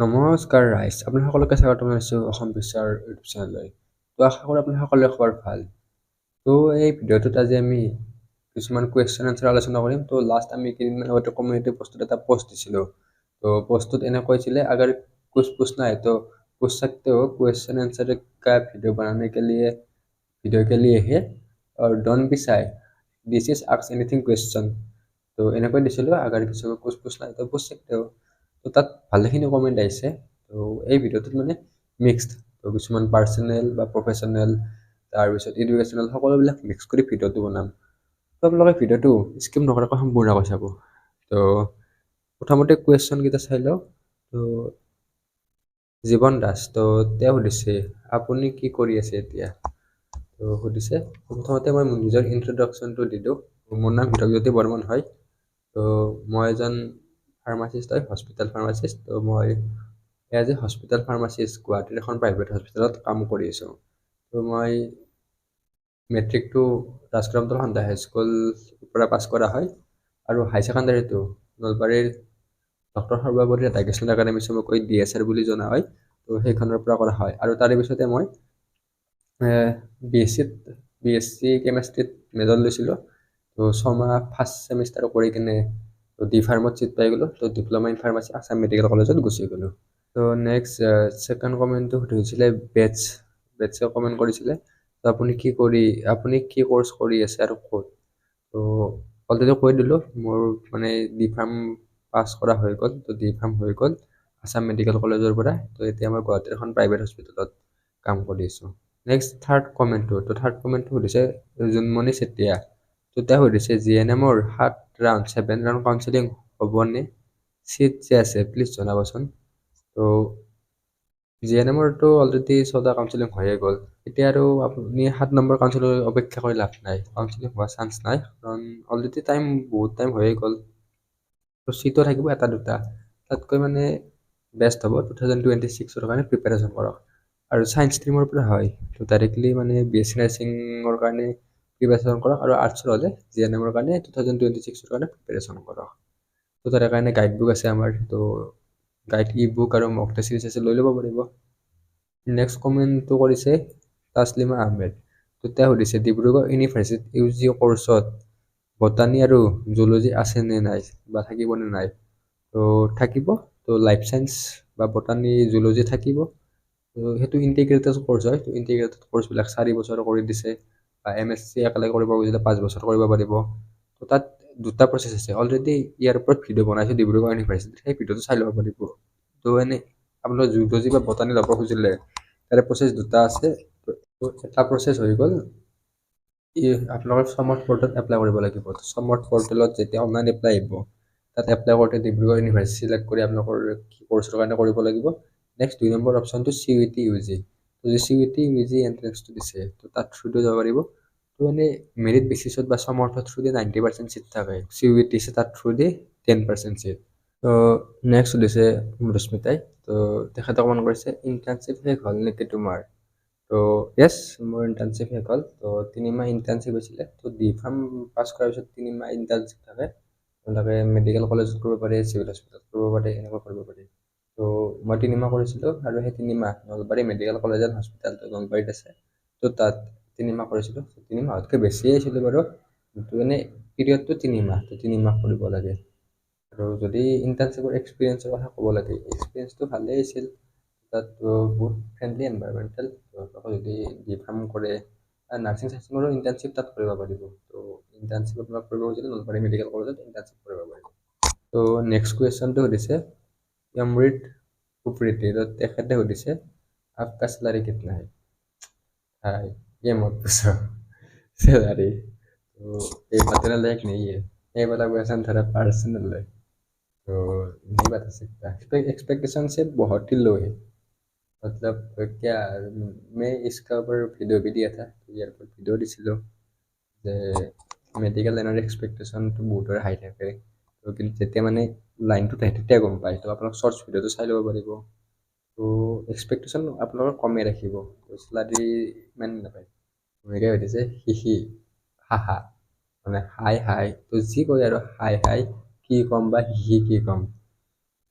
নমস্কাৰ ৰাইজ, আপুনি সকলোকে স্বাগতম জনাইছোঁ অসম বিশ্বৰ ইউটিউব চেনেললৈ। তো আশা কৰোঁ আপুনি সকলোৰে খবৰ ভাল। তো এই ভিডিঅ'টোত আজি আমি কিছুমান কুৱেশ্যন এনচাৰ আলোচনা কৰিম। তো লাষ্ট আমি কেইদিনমান আগতে কমিউনিটি পোষ্টত এটা পোষ্ট দিছিলোঁ। তো পোষ্টটোত এনেকৈ আছিলে, अगर कुछ पूछना है तो पूछ सकते हो, क्वेश्चन आंसर का वीडियो बनाने के लिए है और don't be shy, this is ask anything question. তো এনেকৈ দিছিলোঁ, अगर किसी को कुछ पूछना है तो पूछ सकते हो। তো তাত ভালেখিনি কমেণ্ট আহিছে। তো এই ভিডিঅ'টোত মানে মিক্সড, তো কিছুমান পাৰ্চনেল বা প্ৰফেশ্যনেল, তাৰপিছত এডুকেশ্যনেল, সকলোবিলাক মিক্স কৰি ভিডিঅ'টো বনাম। তো আপোনালোকে ভিডিঅ'টো স্কিপ নকৰাকৈ সম্পূৰ্ণকৈ চাব। তো প্ৰথমতে কুৱেশ্যনকেইটা চাই লওঁ। তো জীৱন দাস, তো তেওঁ সুধিছে আপুনি কি কৰি আছে এতিয়া। তো সুধিছে, প্ৰথমতে মই নিজৰ ইন্ট্ৰডাকশ্যনটো দি দিওঁ। মোৰ নাম হীৰকজ্যোতি বৰ্মন হয়। তো মই এজন ফাৰ্মাচিষ্ট হয়, হস্পিটেল ফাৰ্মাচিষ্ট। তো মই এজ এ হস্পিটেল ফাৰ্মাচিষ্ট গুৱাহাটীৰ এখন প্ৰাইভেট হস্পিটেলত কাম কৰি আছোঁ। তো মই মেট্ৰিকটো ৰাজগ্ৰামতল সন্ধ্যা হাইস্কুলৰ পৰা পাছ কৰা হয়, আৰু হাই ছেকেণ্ডাৰীটো নলবাৰীৰ ডক্টৰ সৰ্বপল্লী ৰাধাকৃষ্ণন একাডেমী, চমুকৈ DSR বুলি জনা হয়, তো সেইখনৰ পৰা কৰা হয়। আৰু তাৰে পিছতে মই BSc কেমেষ্ট্ৰিত মেজৰ লৈছিলোঁ। তো 6 মাহ ফাৰ্ষ্ট ছেমিষ্টাৰ কৰি কিনে ডি ফাৰ্মত চিট পাই গ'লোঁ। তো diploma in pharmacy Assam medical কলেজত গুচি গ'লোঁ। তো নেক্সট ছেকেণ্ড কমেণ্টটো সুধিছিলে বেটছে কমেণ্ট কৰিছিলে, তো আপুনি কি কোৰ্চ কৰি আছে আৰু ক'ত। তো অলৰেডি কৈ দিলোঁ, মোৰ মানে ডি ফাৰ্ম পাছ কৰা হৈ গ'ল। তো ডি ফাৰ্ম হৈ গ'ল আছাম মেডিকেল কলেজৰ পৰা। তো এতিয়া মই গুৱাহাটীৰ এখন প্ৰাইভেট হস্পিটেলত কাম কৰি আছোঁ। নেক্সট থাৰ্ড কমেণ্টটো সুধিছে জোনমণি চেতিয়া। তো তেওঁ সুধিছে GNMৰ 7 ৰাউণ্ড 7 ৰাউণ্ড কাউন্সেলিং হ'বনে, চিট যে আছে প্লিজ জনাবচোন। তো GNMৰটো অলৰেডি 6টা কাউন্সেলিং হৈয়ে গ'ল। এতিয়া আৰু আপুনি 7 নম্বৰ কাউন্সিলৰ অপেক্ষা কৰি লাভ নাই, কাউন্সিলিং হোৱা চান্স নাই, কাৰণ অলৰেডি বহুত টাইম হৈয়ে গ'ল। তো চিটো থাকিব এটা দুটা, তাতকৈ মানে বেষ্ট হ'ব 2026ৰ কাৰণে প্ৰিপাৰেশ্যন কৰক। আৰু ছায়েন্স ষ্ট্ৰীমৰ পৰা হয়, তো ডাইৰেক্টলি মানে BSc নাৰ্ছিঙৰ কাৰণে প্ৰিপাৰেশ্যন কৰক, আৰু আৰ্টছৰ হ'লে GNMৰ কাৰণে 2026ৰ কাৰণে প্ৰিপাৰেশ্যন কৰক। তো তাৰে কাৰণে গাইড বুক আছে আমাৰ, তো গাইড ই বুক আৰু মক টেষ্ট চিৰিজ আছে, লৈ ল'ব পাৰিব। নেক্সট কমেণ্টটো কৰিছে তাছলিমা আহমেদ। তো তেওঁ সুধিছে ডিব্ৰুগড় ইউনিভাৰ্চিটিত UG কোৰ্চত বটানী আৰু জুলজি আছে নে নাই, বা থাকিব নে নাই। তো থাকিব, তো লাইফ চায়েন্স বা বটানী জুলজি থাকিব। তো সেইটো ইণ্টিগ্ৰেটেড কোৰ্চ হয়। তো ইণ্টিগ্ৰেটেড কোৰ্চবিলাক 4 বছৰ কৰি দিছে, বা MSc একেলগে কৰিব খুজিলে 5 বছৰ কৰিব পাৰিব। তো তাত দুটা প্ৰচেছ আছে, অলৰেডি ইয়াৰ ওপৰত ভিডিঅ' বনাইছোঁ ডিব্ৰুগড় ইউনিভাৰ্চিটিত, সেই ভিডিঅ'টো চাই ল'ব পাৰিব। তো এনেই আপোনাৰ জুলজি বা বটানী ল'ব খুজিলে তাৰে প্ৰচেছ দুটা আছে। তো এটা প্ৰচেছ হৈ গ'ল, আপোনালোকৰ সমৰ্থ পৰ্টেলত এপ্লাই কৰিব লাগিব। সমৰ্থ পৰ্টেলত যেতিয়া অনলাইন এপ্লাই আহিব, তাত এপ্লাই কৰোঁতে ডিব্ৰুগড় ইউনিভাৰ্চিটি চিলেক্ট কৰি আপোনালোকৰ কি কোৰ্চৰ কাৰণে কৰিব লাগিব। নেক্সট 2 নম্বৰ অপশ্যনটো CUET UG। তো যদি CUET UG এণ্ট্ৰেঞ্চটো দিছে, তো তাত থ্ৰুটো যাব পাৰিব। তো এনেই মেৰিট বেচিছত বা সমৰ্থৰ থ্ৰু দি 90% চিট থাকে, CUET দিছে তাত থ্ৰু দি 10% চিট। তো নেক্সট সুধিছে ৰশ্মিতাই। তো তেখেতে কমেণ্ট কৰিছে ইণ্টাৰ্ণশ্বিপ শেষ হ'ল নেকি তোমাৰ। তো য়েছ, মোৰ ইণ্টাৰ্ণশ্বিপ শেষ হ'ল। তো 3 মাহ ইণ্টাৰ্ণশ্বিপ হৈছিলে। তো ডি ফাৰ্ম পাছ কৰাৰ পিছত 3 মাহ ইণ্টাৰ্ণশ্বিপ থাকে, আপোনালোকে মেডিকেল কলেজত কৰিব পাৰে, চিভিল হস্পিটেলত কৰিব পাৰে, এনেকুৱা কৰিব পাৰে। তো মই 3 মাহ কৰিছিলোঁ, আৰু সেই 3 মাহ নলবাৰী মেডিকেল কলেজ এণ্ড হস্পিটেলটো নলবাৰীত আছে, তো তাত 3 মাহ কৰিছিলোঁ। 3 মাহতকৈ বেছিয়ে আছিলোঁ বাৰু, কিন্তু এনেই পিৰিয়ডটো 3 মাহ, তো 3 মাহ কৰিব লাগে। আৰু যদি ইণ্টাৰ্ণশ্বিপৰ এক্সপিৰিয়েঞ্চৰ কথা ক'ব লাগে, এক্সপিৰিয়েঞ্চটো ভালেই আছিল। তাত বহুত ফ্ৰেণ্ডলি এনভাইৰমেণ্টেল। যদি ডি ফাৰ্ম কৰে, নাৰ্ছিং চাৰ্ছিঙৰো ইণ্টাৰ্ণশ্বিপ তাত কৰিব পাৰিব। তো ইণ্টাৰ্ণশ্বিপ আপোনাক কৰিব খুজিলে নলবাৰী মেডিকেল কলেজত ইণ্টাৰ্ণশ্বিপ কৰিব পাৰিব। তো নেক্সট কুৱেশ্যনটো সুধিছে অমৃত উপ্ৰীতি। তো তেখেতে সুধিছে आपका सैलरी कितना है। हाय, ये मत पूछो सैलरी, तो ये बताने लायक नहीं है, ये वाला क्वेश्चन थोड़ा पर्सनल है, तो नहीं बता सकता। एक्सपेक्टेशन से बहुत ही लो है। मतलब क्या, मैं इसका ऊपर भिडिঅ' भी दिया था, ইয়াৰ ওপৰত ভিডিঅ' দিছিলোঁ যে মেডিকেল লাইনৰ এক্সপেক্টেশ্যনটো বহুতৰে হাই থাকে। তো কিন্তু যেতিয়া মানে লাইনটোত আহে তেতিয়া গম পায়। তো আপোনালোক শ্বৰ্টছ ভিডিঅ'টো চাই ল'ব পাৰিব। তো এক্সপেক্টেশ্যন আপোনালোকে কমেই ৰাখিব, তো চেলাৰী ইমান নাপায়। এনেকৈ সুধিছে হিহি হাহা, মানে হাই, তো যি কয় আৰু হাই কি ক'ম বা হিহি কি ক'ম,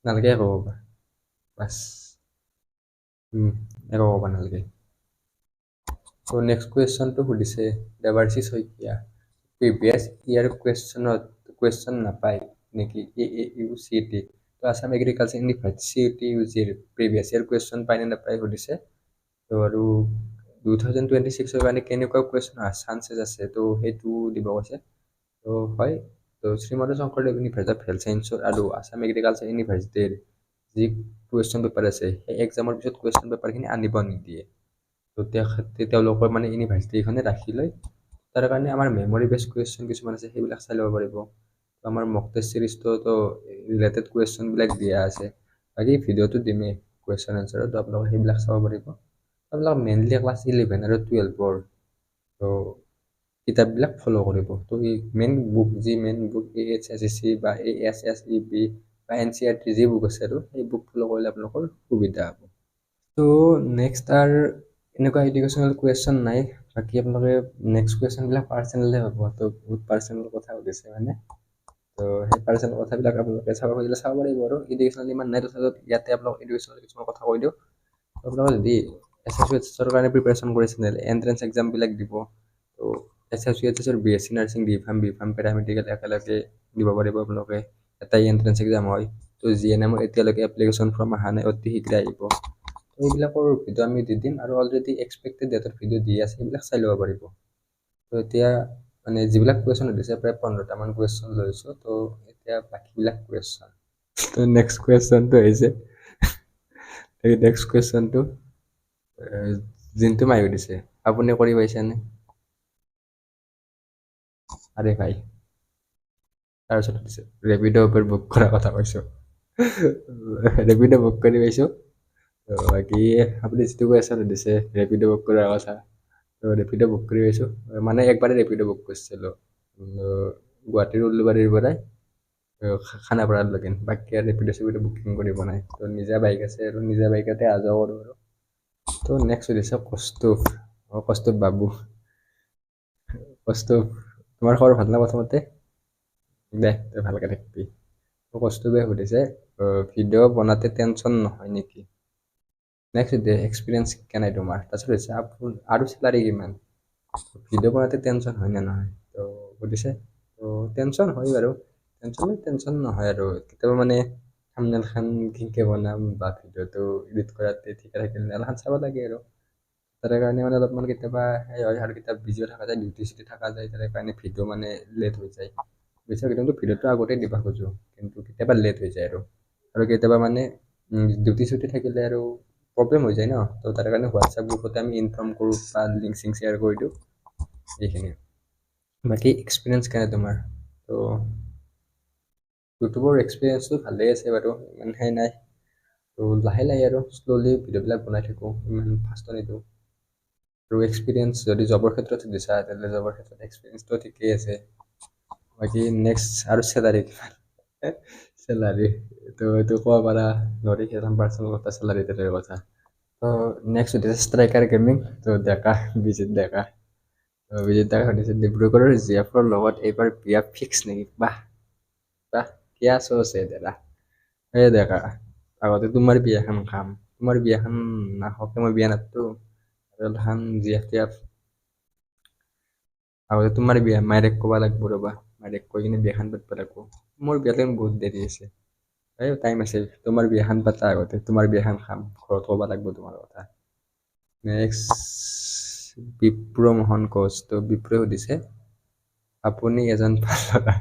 নালাগে ক'ব বা। বাছ একো ক'ব নালাগে। তো নেক্সট কুৱেশ্যনটো সুধিছে Debashish Saikia, previous year question নাপায় নেকি AAUCT? তো আছাম এগ্ৰিকালচাৰ ইউনিভাৰ্চিটি UGৰ প্ৰিভিয়াছ ইয়াৰ কুৱেশ্যন পায় নে নাপায় সুধিছে। তো আৰু 2026ৰ কাৰণে কেনেকুৱা কুৱেশ্যন অহাৰ চান্সেছ আছে, তো সেইটো দিব কৈছে। তো হয়, তো Srimanta Sankardev university of health ছায়েন্সৰ আৰু আছাম এগ্ৰিকালচাৰ ইউনিভাৰ্চিটিৰ যি কুৱেশ্যন পেপাৰ আছে সেই এক্সামৰ পিছত কুৱেশ্যন পেপাৰখিনি আনিব নিদিয়ে। তো তেওঁলোকৰ মানে ইউনিভাৰ্চিটিখনে ৰাখি লয়। তাৰ কাৰণে আমাৰ মেমৰি বেছ কুৱেশ্যন কিছুমান আছে সেইবিলাক চাই ল'ব পাৰিব। আমাৰ মক টেষ্ট চিৰিজটো ৰিলেটেড কুৱেশ্যনবিলাক দিয়া আছে। বাকী ভিডিঅ'টো দিমেই কুৱেশ্যন এনচাৰত, তো আপোনালোকে সেইবিলাক চাব পাৰিব। আপোনালোক মেইনলি ক্লাছ 11 আৰু 12ৰ তো কিতাপবিলাক ফ'ল' কৰিব। তো এই মেইন বুক AHSSC বা ASSEB বা NCERT যি বুক আছে আৰু সেই বুক ফ'ল' কৰিলে আপোনালোকৰ সুবিধা হ'ব। তো নেক্সট আৰু এনেকুৱা এডুকেশ্যনেল কুৱেশ্যন নাই। বাকী আপোনালোকে নেক্সট কুৱেশ্যনবিলাক পাৰ্চনেলে হ'ব। তো বহুত পাৰ্চনেল কথা সুধিছে মানে, তো সেই পাৰ্চনেল কথাবিলাক আপোনালোকে চাব খুজিলে চাব পাৰিব। আৰু এডুকেশ্যনেল ইমান নাই, তথাপিও ইয়াতে আপোনালোক এডুকেশ্যনেল কিছুমান কথা কৈ দিওঁ। আপোনালোকে যদি SSCৰ কাৰণে প্ৰিপেৰেশ্যন কৰিছে এণ্ট্ৰেঞ্চ এক্সামবিলাক দিব। তো SSCৰ BSc nursing B pharm paramedical একেলগে দিব পাৰিব আপোনালোকে। এটাই এণ্ট্ৰেঞ্চ এক্সাম হয়। তো GNM এতিয়ালৈকে এপ্লিকেশ্যন ফৰ্ম অহা নাই, অতি শীঘ্ৰে আহিব। এইবিলাকৰ ভিডিঅ' আমি দি দিম, আৰু অলৰেডি এক্সপেক্টেড ডেটৰ ভিডিঅ' দি আছে, সেইবিলাক চাই ল'ব পাৰিব। তো এতিয়া মানে যিবিলাক কুৱেশ্যন সুধিছে প্ৰায় 15টামান কুৱেশ্যন লৈছোঁ। তো এতিয়া বাকীবিলাক কুৱেশ্যন, তো নেক্সট কুৱেশ্যনটো আহিছে। এই নেক্সট কুৱেশ্যনটো জিন্তু মাহি সুধিছে, আপুনি কৰি পাইছেনে? আৰে ভাই, তাৰপিছত সুধিছে ৰেপিড' উবেৰ বুক কৰাৰ কথা কৈছোঁ। ৰেপিড' বুক কৰি পাইছোঁ। তো বাকী আপুনি যিটো কুৱেশ্যন সুধিছে ৰেপিড' বুক কৰাৰ কথা, তো ৰেপিড' বুক কৰি পাইছোঁ। মানে একবাৰে ৰেপিড' বুক কৰিছিলোঁ গুৱাহাটীৰ উলুবাৰীৰ পৰাই খানাপাৰালৈকে। বাকী আৰু ৰেপিড' বুকিং কৰিব নাই। তো নিজা বাইক আছে আৰু নিজা বাইকতে অহা যোৱা কৰোঁ আৰু। তো নেক্সট সুধিছে কৌস্তুভ বাবু। কৌস্তুভ, তোমাৰ খবৰ ভাল না? প্ৰথমতে দে তই ভালকৈ থাকিবি। তো কৌস্তুভে সুধিছে ভিডিঅ' বনাওঁতে টেনশ্যন নহয় নেকি? নেক্সট সুধিছে এক্সপিৰিয়েঞ্চ কেনে তোমাৰ? তাৰপিছত সুধিছে আৰু চেলাৰী কিমান? ভিডিঅ' বনাওঁতে টেনশ্যন হয় নে নহয় তো সুধিছে। তো টেনশ্যন হয় বাৰু, টেনশ্যন নহয় আৰু কেতিয়াবা মানে থাম্বনেইলখন কিনকে বনাম বা ভিডিঅ'টো এডিট কৰাতে ঠিকে থাকিলে অলপমান চাব লাগে আৰু। তাৰে কাৰণে মানে অলপমান কেতিয়াবা সেই হয়, আৰু কেতিয়াবা বিজিও থকা যায়, ডিউটি চিউটি থকা যায়, তাৰে কাৰণে ভিডিঅ' মানে লেট হৈ যায়। কিন্তু ভিডিঅ'টো আগতে দিব খোজোঁ, কিন্তু কেতিয়াবা লেট হৈ যায় আৰু কেতিয়াবা মানে ডিউটি চিউটি থাকিলে আৰু প্ৰব্লেম হৈ যায় ন। তো তাৰ কাৰণে হোৱাটছআপ গ্ৰুপতে আমি ইনফৰ্ম কৰোঁ বা লিংক চিংক শ্বেয়াৰ কৰি দিওঁ, এইখিনি। বাকী এক্সপিৰিয়েঞ্চ কেনে তোমাৰ? তো ইউটিউবৰ এক্সপিৰিয়েঞ্চটো ভালেই আছে বাৰু, ইমান সেই নাই। তো লাহে লাহে আৰু শ্ল'লি ভিডিঅ'বিলাক বনাই থাকোঁ, ইমান ফাৰ্ষ্টত নিদিওঁ। আৰু এক্সপিৰিয়েঞ্চ যদি জবৰ ক্ষেত্ৰত সুধিছা তেতিয়াহ'লে জবৰ ক্ষেত্ৰত এক্সপিৰিয়েঞ্চটো ঠিকেই আছে। বাকী নেক্সট আৰু চেলাৰী কিমান? চেলাৰী এইটো ক'ব পাৰা নৰি, সেইখন পাৰ্চনেল কথা, চেলাৰী তেলাৰীৰ কথা। তো নেক্সট সুধিছে ষ্ট্ৰাইকাৰ গেমিং, তো ডেকা বিজিত ডেকা। বিজিত ডেকা সুধিছে ডিব্ৰুগড়ৰ জিএফৰ লগত এইবাৰ বিয়া ফিক্স নেকি? বাহ বাহ, কিয়া চচ হে তেৰা। এই ডেকা, আগতে তোমাৰ বিয়াখন খাম, তোমাৰ বিয়াখন নাখাওঁতে মই বিয়া নাপাতো। এখন জিএফ টিএফ আগতে তোমাৰ বিয়া মায়েৰেক ক'ব লাগিব, ৰ'বা মায়েৰেক কৈ কিনে বিয়াখন পাতিব লাগিব। মোৰ বিয়ালৈ বহুত দেৰি আছে, এই টাইম আছে। তোমাৰ বিয়াখন পাতা আগতে, তোমাৰ বিয়াখন খাম, ঘৰত ক'ব লাগিব তোমাৰ কথা। নেক্সট বিপ্ৰ মোহন কোচ, তো বিপ্ৰই সুধিছে আপুনি এজন ভাল ল'ৰা।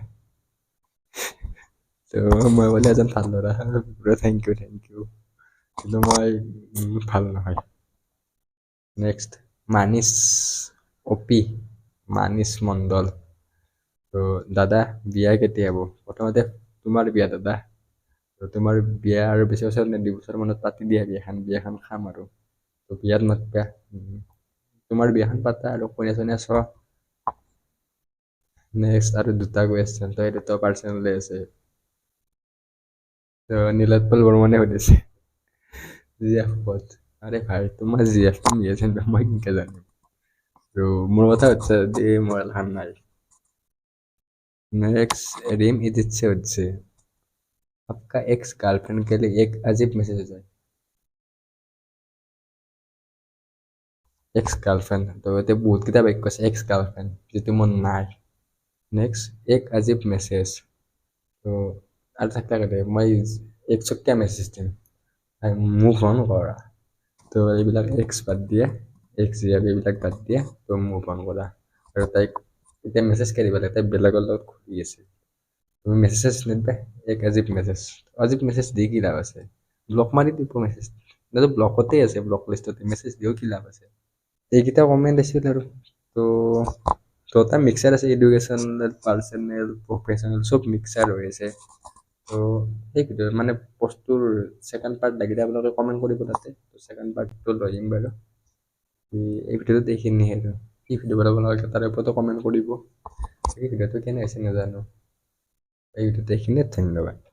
তো মই বোলে এজন ভাল ল'ৰা, থেংক ইউ, কিন্তু মই ভাল নহয়। নেক্সট মানিছ অপি, মানিছ মণ্ডল, তো দাদা বিয়া কেতিয়া হ'ব? প্ৰথমতে তোমাৰ বিয়া দাদা, তো তোমাৰ বিয়া আৰু বেছি বছৰ নে 2 বছৰ মানত পাতি দিয়া বিয়াখন খাম আৰু। তো বিয়াত মাতবা, তোমাৰ বিয়াখন পাতা আৰু কইনা চইনা চোৱা। নেক্সট আৰু দুটা কুৱেশ্যন, তো এই দুটা পাৰ্চনেলে আছে। তো নীলোৎপল বৰ্মনে সুধিছে জিএফ ক'ত? আৰে ভাই, তোমাৰ জিএফ তুমি আছে, মই কেনেকৈ জানিম? আৰু মোৰ কথা হচ্ছে মোৰ এলহান নাই। नेक्स्ट रीम इदित से आपका एक्स गर्लफ्रेंड के लिए एक अजीब मैसेज है। এক্স গাৰ্লফ্ৰেণ্ড তো এতিয়া বহুতকেইটা বাক্য আছে এক্স গাৰ্লফ্ৰেণ্ড যিটো মোৰ নাই নেক্সট এক আজীব মেছেজ তো আৰু থাকিলে মই এক্সক কিয় মেছেজ দিম মুভ অন কৰা তো এইবিলাক এক্স বাদ দিয়ে এক্স জিয়াবি এইবিলাক বাদ দিয়ে তো মুভ অন কৰা আৰু তাইক এতিয়া মেছেজ কৰিব লাগে তাই বেলেগৰ লগত ঘূৰি আছে তুমি মেছেজ নিদিবা এক অজীব মেছেজ দি কি লাভ আছে ব্লক মাৰি দিব মেছেজ ব্লকতে আছে ব্লক লিষ্টতে মেছেজ দিও কি লাভ আছে এইকেইটা কমেণ্ট আছিল আৰু তো দুটা মিক্সাৰ আছে এডুকেশ্যনেল পাৰ্চনেল প্ৰফেশ্যনেল চব মিক্সাৰ হৈ আছে তো সেই ভিডিঅ' মানে পষ্টটোৰ ছেকেণ্ড পাৰ্ট লাগিলে আপোনালোকে কমেণ্ট কৰিব তাতে ছেকেণ্ড পাৰ্টটো লৈ আহিম বাৰু এই ভিডিঅ'টোত এইখিনিয়ে আৰু কি ভিডিঅ' বনাব লাগে তাৰ ওপৰতো কমেণ্ট কৰিব এই ভিডিঅ'টো কেনে হৈছে নাজানো এই ভিডিঅ'টো এইখিনিয়ে ধন্যবাদ